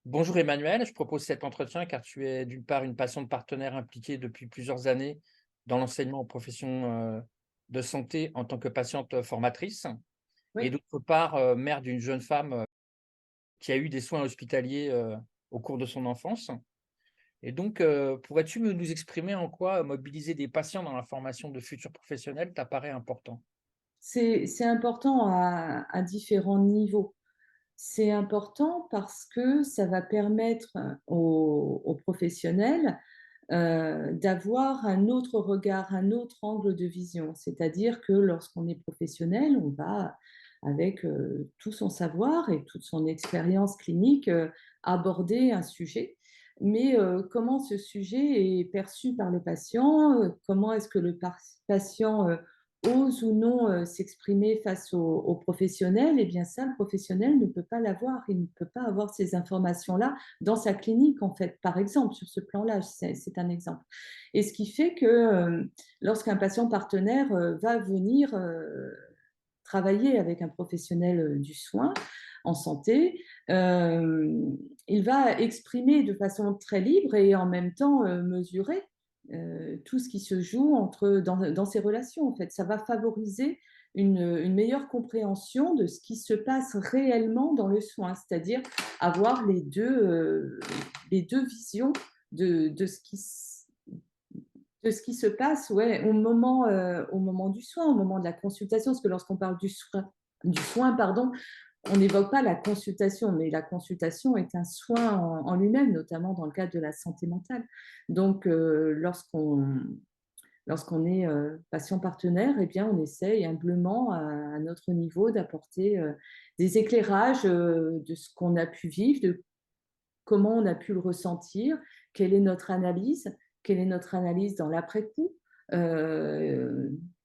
Bonjour Emmanuel, je propose cet entretien car tu es d'une part une patiente partenaire impliquée depuis plusieurs années dans l'enseignement aux professions de santé en tant que patiente formatrice et Oui, d'autre part mère d'une jeune femme qui a eu des soins hospitaliers au cours de son enfance. Et donc, pourrais-tu nous exprimer en quoi mobiliser des patients dans la formation de futurs professionnels t'apparaît important? c'est important à différents niveaux. C'est important parce que ça va permettre aux professionnels, d'avoir un autre regard, un autre angle de vision. C'est-à-dire que lorsqu'on est professionnel, on va avec, tout son savoir et toute son expérience clinique, aborder un sujet. Mais, comment ce sujet est perçu par le patient, comment est-ce que le patient, ose ou non, s'exprimer face au professionnel, eh bien ça, le professionnel ne peut pas l'avoir. Il ne peut pas avoir ces informations-là dans sa clinique, en fait, par exemple, sur ce plan-là, c'est un exemple. Et ce qui fait que, lorsqu'un patient partenaire, va venir, travailler avec un professionnel, du soin en santé, il va exprimer de façon très libre et en même temps, mesurer, tout ce qui se joue dans ces relations, en fait. Ça va favoriser une meilleure compréhension de ce qui se passe réellement dans le soin, c'est-à-dire avoir les 2 visions de ce qui se passe, ouais, au moment du soin, au moment de la consultation. Parce que lorsqu'on parle du soin, pardon, on n'évoque pas la consultation, mais la consultation est un soin en lui-même, notamment dans le cadre de la santé mentale. Donc, lorsqu'on est, patient partenaire, eh bien, on essaye humblement à notre niveau d'apporter, des éclairages, de ce qu'on a pu vivre, de comment on a pu le ressentir, quelle est notre analyse, quelle est notre analyse dans l'après-coup,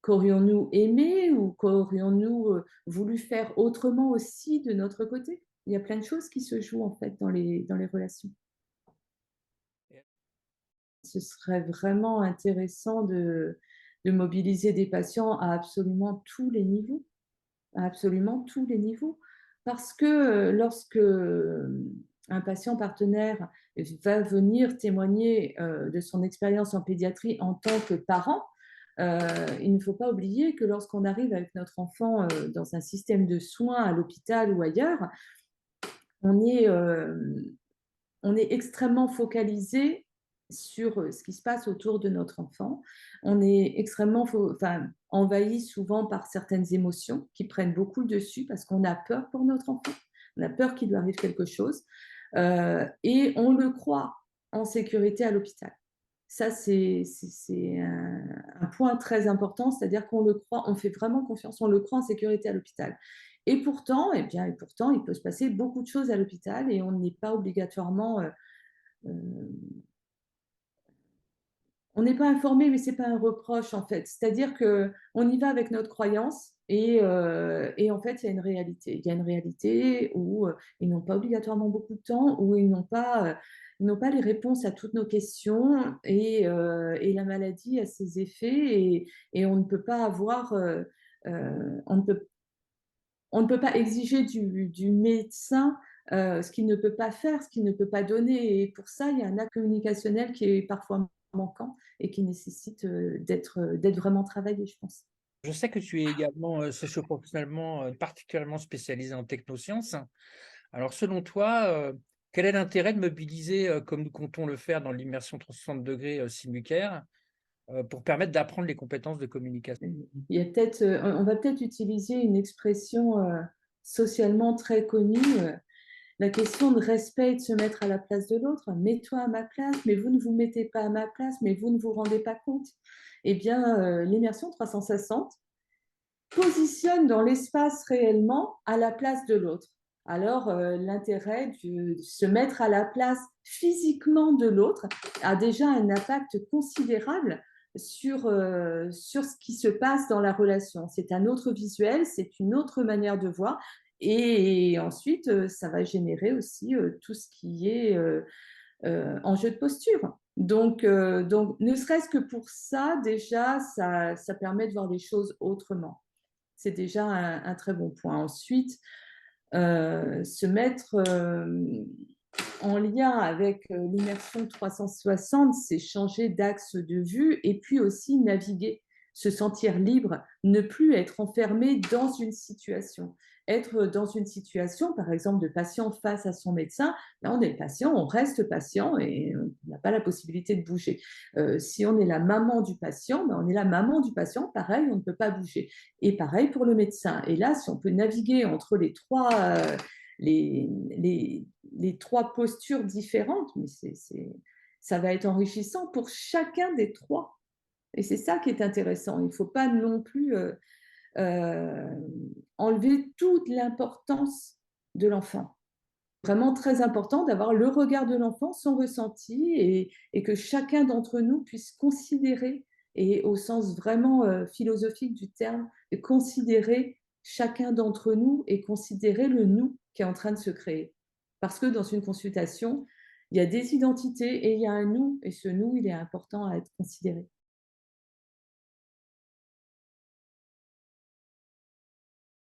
qu'aurions-nous aimé ou qu'aurions-nous voulu faire autrement aussi de notre côté. Il y a plein de choses qui se jouent en fait dans les relations. Ce serait vraiment intéressant de mobiliser des patients à absolument tous les niveaux, à absolument tous les niveaux. Parce que lorsque un patient partenaire va venir témoigner de son expérience en pédiatrie en tant que parent, il ne faut pas oublier que lorsqu'on arrive avec notre enfant dans un système de soins à l'hôpital ou ailleurs, on est, on est extrêmement focalisé sur ce qui se passe autour de notre enfant. On est extrêmement envahi souvent par certaines émotions qui prennent beaucoup le dessus parce qu'on a peur pour notre enfant. On a peur qu'il lui arrive quelque chose et on le croit en sécurité à l'hôpital. Ça, c'est un point très important, c'est-à-dire qu'on le croit, on fait vraiment confiance, on le croit en sécurité à l'hôpital. Et pourtant, eh bien, et pourtant, il peut se passer beaucoup de choses à l'hôpital et on n'est pas obligatoirement on n'est pas informé, mais c'est pas un reproche en fait. C'est-à-dire que on y va avec notre croyance et en fait, il y a une réalité. Il y a une réalité où, ils n'ont pas obligatoirement beaucoup de temps, où ils n'ont pas les réponses à toutes nos questions et la maladie a ses effets et on ne peut pas avoir, on ne peut pas exiger du médecin, ce qu'il ne peut pas faire, ce qu'il ne peut pas donner et pour ça, il y a un acte communicationnel qui est parfois manquant et qui nécessite, d'être vraiment travaillé, je pense. Je sais que tu es également socio-professionnellement particulièrement spécialisé en technosciences. Alors selon toi, quel est l'intérêt de mobiliser, comme nous comptons le faire dans l'immersion 360 degrés, Simulcare, pour permettre d'apprendre les compétences de communication? Il y a peut-être, on va peut-être utiliser une expression, socialement très connue, la question de respect et de se mettre à la place de l'autre. «Mets-toi à ma place, mais vous ne vous mettez pas à ma place, mais vous ne vous rendez pas compte». Eh bien, l'immersion 360 positionne dans l'espace réellement à la place de l'autre. Alors, l'intérêt de se mettre à la place physiquement de l'autre a déjà un impact considérable sur ce qui se passe dans la relation. C'est un autre visuel, c'est une autre manière de voir et ensuite, ça va générer aussi, tout ce qui est, enjeu de posture. Donc ne serait-ce que pour ça, déjà, ça permet de voir les choses autrement. C'est déjà un très bon point. Ensuite, se mettre, en lien avec l'immersion 360, c'est changer d'axe de vue et puis aussi naviguer, se sentir libre, ne plus être enfermé dans une situation. Être dans une situation, par exemple, de patient face à son médecin, là, on est patient, on reste patient et on n'a pas la possibilité de bouger. Si on est la maman du patient, ben, on est la maman du patient, pareil, on ne peut pas bouger. Et pareil pour le médecin. Et là, si on peut naviguer entre les, les trois postures différentes, mais ça va être enrichissant pour chacun des trois. Et c'est ça qui est intéressant. Il ne faut pas non plus euh, enlever toute l'importance de l'enfant. Vraiment très important d'avoir le regard de l'enfant, son ressenti, et que chacun d'entre nous puisse considérer, et au sens vraiment philosophique du terme, de considérer chacun d'entre nous et considérer le nous qui est en train de se créer. Parce que dans une consultation, il y a des identités et il y a un nous, et ce nous, il est important à être considéré.